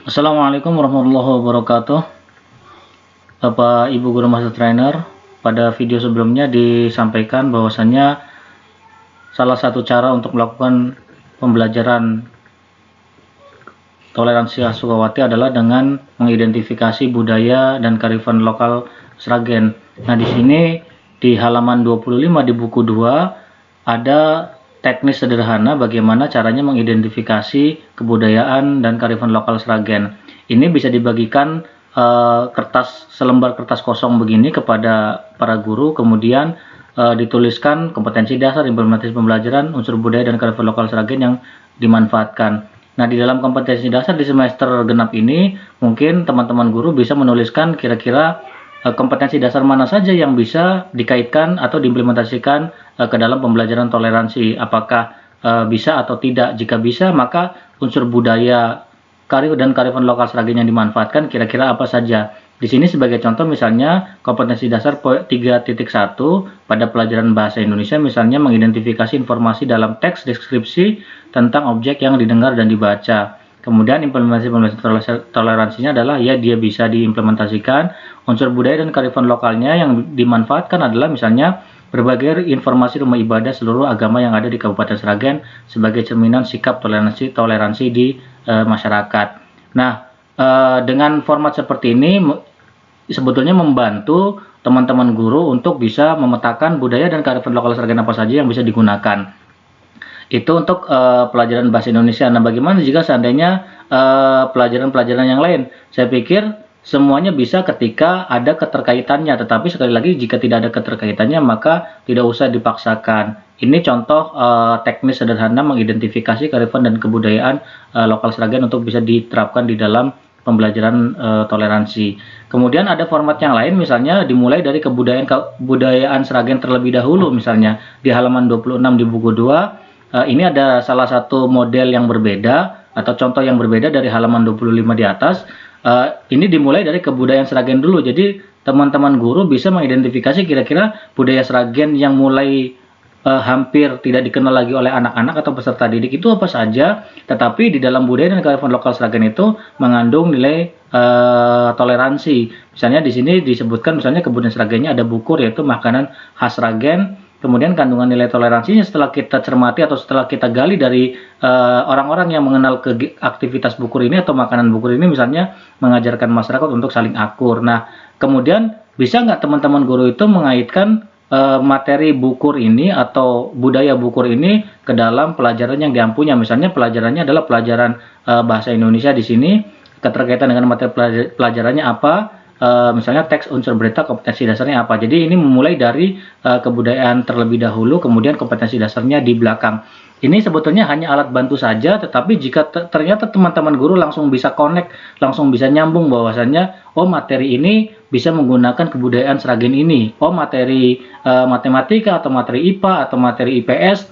Assalamualaikum warahmatullahi wabarakatuh. Bapak Ibu Guru Master Trainer, pada video sebelumnya disampaikan bahwasannya salah satu cara untuk melakukan pembelajaran toleransi Sukawati adalah dengan mengidentifikasi budaya dan kearifan lokal Sragen. Nah, di sini di halaman 25 di buku 2 ada teknis sederhana bagaimana caranya mengidentifikasi kebudayaan dan kearifan lokal Sragen. Ini bisa dibagikan selembar kertas kosong begini kepada para guru, kemudian dituliskan kompetensi dasar, implementasi pembelajaran, unsur budaya dan kearifan lokal Sragen yang dimanfaatkan. Nah, di dalam kompetensi dasar di semester genap ini, mungkin teman-teman guru bisa menuliskan kira-kira kompetensi dasar mana saja yang bisa dikaitkan atau diimplementasikan ke dalam pembelajaran toleransi. Apakah bisa atau tidak? Jika bisa, maka unsur budaya dan kearifan lokal Sragen yang dimanfaatkan kira-kira apa saja. Di sini sebagai contoh misalnya kompetensi dasar 3.1 pada pelajaran bahasa Indonesia, misalnya mengidentifikasi informasi dalam teks deskripsi tentang objek yang didengar dan dibaca. Kemudian implementasi toleransinya adalah ya dia bisa diimplementasikan. Unsur budaya dan kearifan lokalnya yang dimanfaatkan adalah misalnya berbagai informasi rumah ibadah seluruh agama yang ada di Kabupaten Sragen sebagai cerminan sikap toleransi di masyarakat. Nah, dengan format seperti ini sebetulnya membantu teman-teman guru untuk bisa memetakan budaya dan kearifan lokal Sragen apa saja yang bisa digunakan. Itu untuk pelajaran bahasa Indonesia. Nah, bagaimana jika seandainya pelajaran-pelajaran yang lain? Saya pikir semuanya bisa ketika ada keterkaitannya, tetapi sekali lagi jika tidak ada keterkaitannya maka tidak usah dipaksakan. Ini contoh teknis sederhana mengidentifikasi kearifan dan kebudayaan lokal Sragen untuk bisa diterapkan di dalam pembelajaran toleransi. Kemudian ada format yang lain, misalnya dimulai dari kebudayaan Sragen terlebih dahulu, misalnya di halaman 26 di buku 2. Ini ada salah satu model yang berbeda atau contoh yang berbeda dari halaman 25 di atas. Ini dimulai dari kebudayaan Sragen dulu. Jadi teman-teman guru bisa mengidentifikasi kira-kira budaya Sragen yang mulai hampir tidak dikenal lagi oleh anak-anak atau peserta didik itu apa saja. Tetapi di dalam budaya dan kearifan lokal Sragen itu mengandung nilai toleransi. Misalnya di sini disebutkan misalnya kebudayaan Sragennya ada bukur, yaitu makanan khas Sragen. Kemudian kandungan nilai toleransinya setelah kita cermati atau setelah kita gali dari orang-orang yang mengenal aktivitas bukur ini atau makanan bukur ini, misalnya mengajarkan masyarakat untuk saling akur. Nah, kemudian bisa nggak teman-teman guru itu mengaitkan materi bukur ini atau budaya bukur ini ke dalam pelajaran yang diampunya? Misalnya pelajarannya adalah pelajaran bahasa Indonesia di sini, keterkaitan dengan materi pelajarannya apa? Misalnya teks unsur berita kompetensi dasarnya apa. Jadi ini memulai dari kebudayaan terlebih dahulu, kemudian kompetensi dasarnya di belakang. Ini sebetulnya hanya alat bantu saja, tetapi jika ternyata teman-teman guru langsung bisa connect, langsung bisa nyambung bahwasannya oh materi ini bisa menggunakan kebudayaan Sragen ini, oh materi matematika atau materi IPA atau materi IPS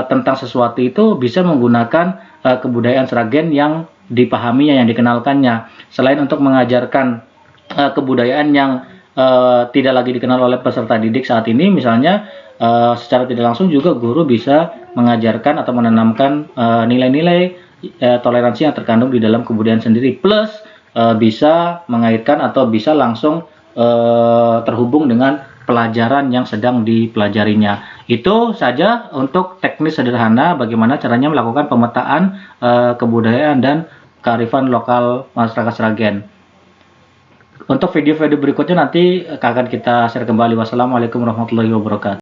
tentang sesuatu itu bisa menggunakan kebudayaan Sragen yang dipahaminya, yang dikenalkannya. Selain untuk mengajarkan kebudayaan yang tidak lagi dikenal oleh peserta didik saat ini, misalnya secara tidak langsung juga guru bisa mengajarkan atau menanamkan nilai-nilai toleransi yang terkandung di dalam kebudayaan sendiri, plus bisa mengaitkan atau bisa langsung terhubung dengan pelajaran yang sedang dipelajarinya. Itu saja untuk teknis sederhana bagaimana caranya melakukan pemetaan kebudayaan dan kearifan lokal masyarakat Sragen. Untuk video-video berikutnya nanti akan kita share kembali. Wassalamualaikum warahmatullahi wabarakatuh.